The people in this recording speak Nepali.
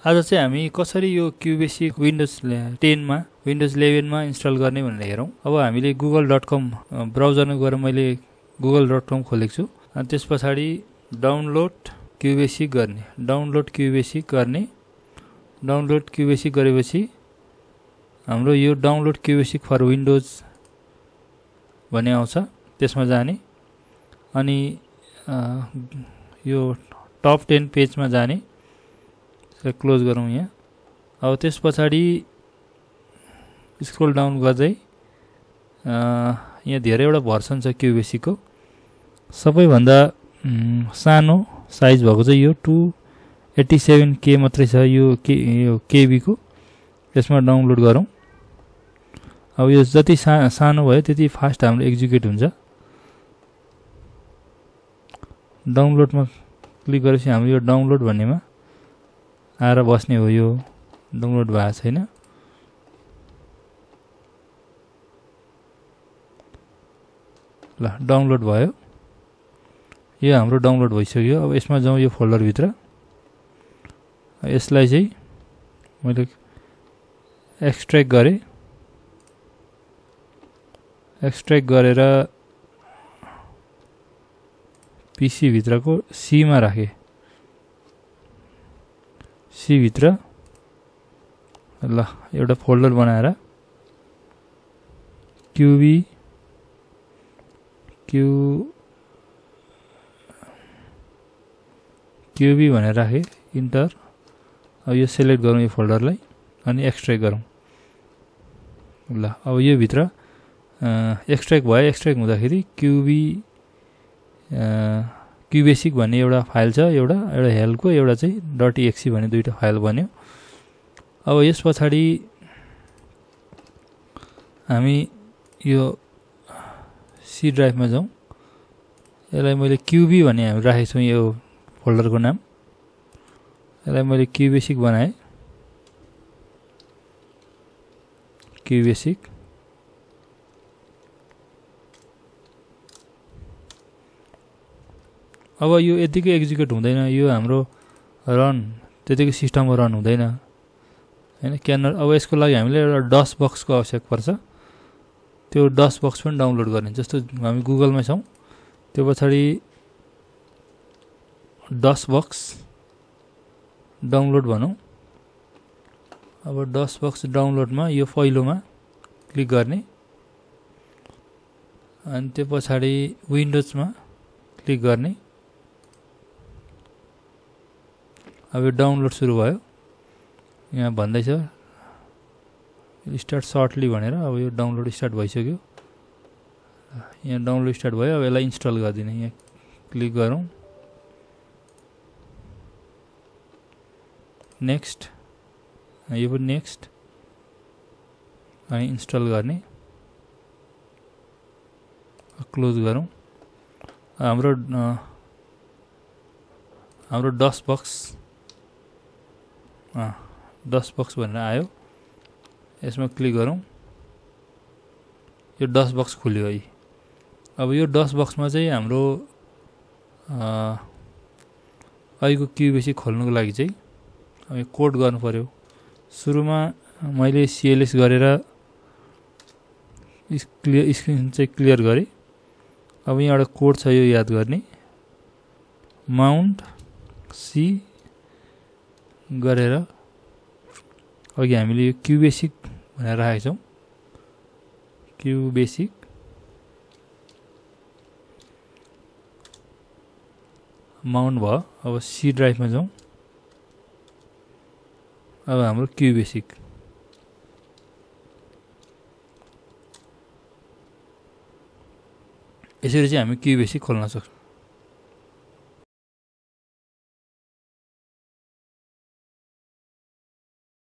आज चाहिँ हामी कसरी यो क्युबेसिक विन्डोज 10 मा विन्डोज 11 मा इन्स्टल गर्ने भनेर हेरौँ। अब हामीले google.com ब्राउजरमा गएर मैले google.com खोलेको छु अनि त्यस पछाडी डाउनलोड क्युबेसिक गर्ने डाउनलोड क्युबेसिक गरेपछि हाम्रो यो डाउनलोड क्युबेसिक फर विन्डोज भन्ने आउँछ, त्यसमा जाने अनि यो टप 10 पेजमा जाने, क्लोज गरौँ यहाँ। अब त्यस पछाडी स्क्रोल डाउन गर्दै यहाँ धेरैवटा भर्सन छ क्युबेसिकको। सबैभन्दा सानो साइज भएको चाहिँ यो 287K मात्रै छ, यो केबी को। यसमा डाउनलोड गरौँ। अब यो जति सानो भयो त्यति फास्ट हाम्रो एक्जिक्युट हुन्छ। डाउनलोडमा क्लिक गरेपछि हाम्रो यो डाउनलोड भन्नेमा आएर बस्ने हो। यो डाउनलोड भएको छैन। ल डाउनलोड भयो। यो हाम्रो डाउनलोड भइसक्यो। अब यसमा जाउँ यो फोल्डर भित्र। यसलाई चाहिँ मैले एक्सट्र्याक्ट गरेँ। एक्सट्र्याक्ट गरेर पीसी भित्रको सी मा राखेँ। सी भित्र ल एउटा फोल्डर बनाएर क्युबी भनेर राखेँ। इन्टर। अब यो सेलेक्ट गरौँ यो फोल्डरलाई अनि एक्सट्र्याक्ट गरौँ। ल अब यो भित्र एक्सट्र्याक्ट भयो। एक्सट्र्याक्ट हुँदाखेरि क्युबेसिक भन्ने एउटा फाइल छ, एउटा हेलको, एउटा चाहिँ .exe भन्ने दुईटा फाइल बन्यो। अब यस पछाडी हामी यो सी ड्राइभमा जाउँ। यसलाई मैले क्युबी भन्ने हामी राखेको छौँ यो फोल्डरको नाम। यसलाई मैले क्युबेसिक बनाएँ। क्युबेसिक। अब यो यतिकै एक्जिक्युट हुँदैन। यो हाम्रो रन त्यतिकै सिस्टममा रन हुँदैन हैन। क्यानर। अब यसको लागि हामीले एउटा डस बक्सको आवश्यक पर्छ। त्यो डस बक्स पनि डाउनलोड गर्ने। जस्तो हामी गुगलमा छौँ, त्यो पछाडि डस बक्स डाउनलोड भनौँ। अब डस बक्स डाउनलोडमा यो पहिलोमा क्लिक गर्ने अनि त्यो पछाडि विन्डोजमा क्लिक गर्ने। अब यो डाउनलोड सुरु भयो। यहाँ भन्दैछ स्टार्ट सर्टली भनेर। अब यो डाउनलोड स्टार्ट भइसक्यो। यहाँ डाउनलोड स्टार्ट भयो। अब यसलाई इन्स्टल गरिदिने। यहाँ क्लिक गरौँ। नेक्स्ट। यो पनि नेक्स्ट अनि इन्स्टल गर्ने। क्लोज गरौँ। हाम्रो डस बक्स भनेर आयो। यसमा क्लिक गरौँ। यो डस बक्स खुल्यो है। अब यो डस बक्समा चाहिँ हाम्रो अहिलेको क्युबेसिक खोल्नुको लागि चाहिँ अब कोड गर्नु पर्यो। सुरुमा मैले CLS गरेर स्क्रिन चाहिँ क्लियर गरेँ। अब यहाँ एउटा कोड छ, यो याद गर्ने। माउन्ट सी गरेर अघि हामीले यो क्युबेसिक भनेर राखेको छौँ। क्युबेसिक। माउन्ट भयो। अब सी ड्राइभमा जाउँ। अब हाम्रो क्युबेसिक। यसरी चाहिँ हामी क्युबेसिक खोल्न सक्छौँ।